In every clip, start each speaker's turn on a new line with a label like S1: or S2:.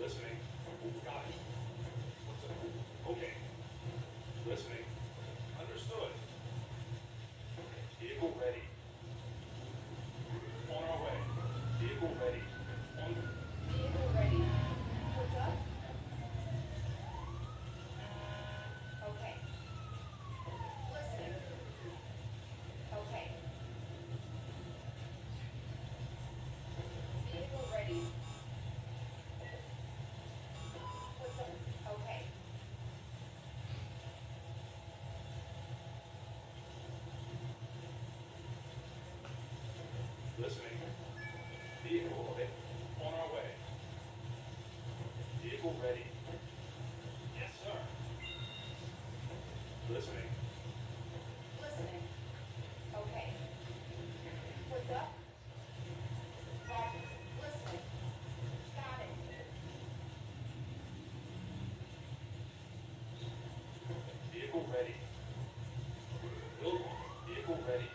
S1: Listening. Got it. What's up? Okay. Listening. Understood. Vehicle ready. On our way. Vehicle ready. On.
S2: Vehicle ready. What's up? Okay. Listening. Okay. Vehicle ready. What's up? Okay.
S1: Listening. Vehicle okay. On our way. Vehicle ready. Yes, sir. Listening.
S2: Listening. Okay. What's up? Roger. Listening. Got it.
S1: Vehicle ready. Build. Vehicle ready.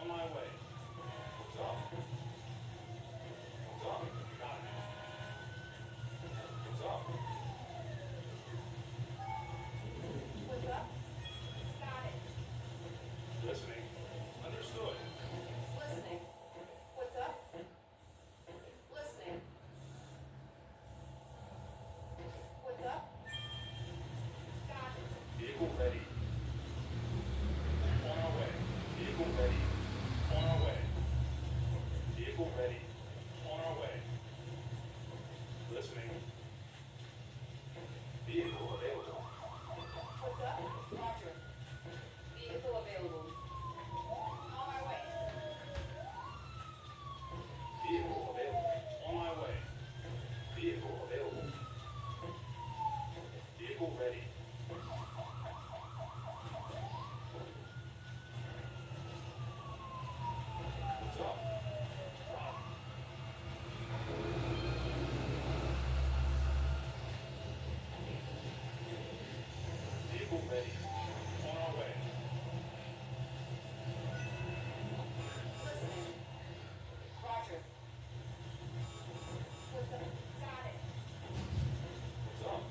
S1: On my way. What's up? What's up? Got it. What's up?
S2: What's up? Got it.
S1: Listening. Understood.
S2: Listening. What's up? Listening. What's up? Got it.
S1: Vehicle ready. On our way. Vehicle ready. On our way. Vehicle ready. On our way. Listening. Vehicle available.
S2: What's up? Roger. Vehicle available. On my way.
S1: Vehicle available. On my way. Vehicle available. Vehicle ready. What's up? Vehicle ready. On our way.
S2: Listening. Roger. What's up? Got it.
S1: What's up?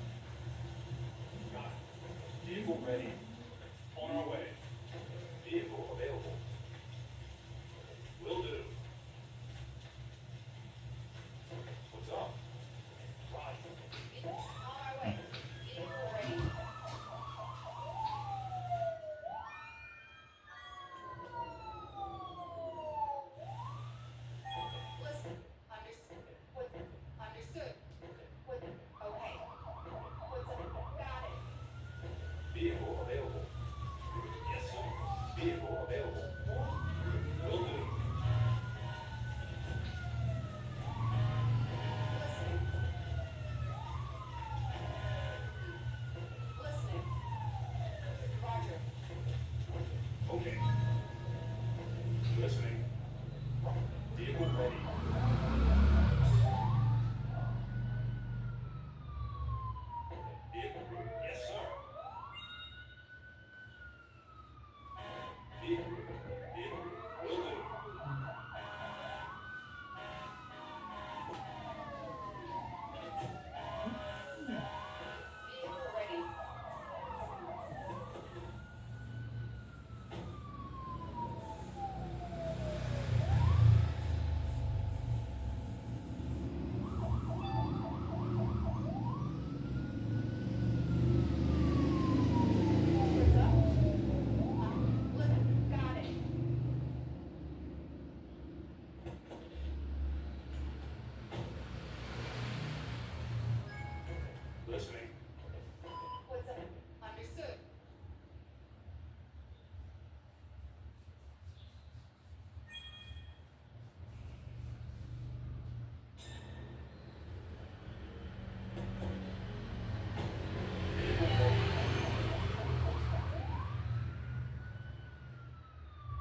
S1: Got it. Vehicle ready.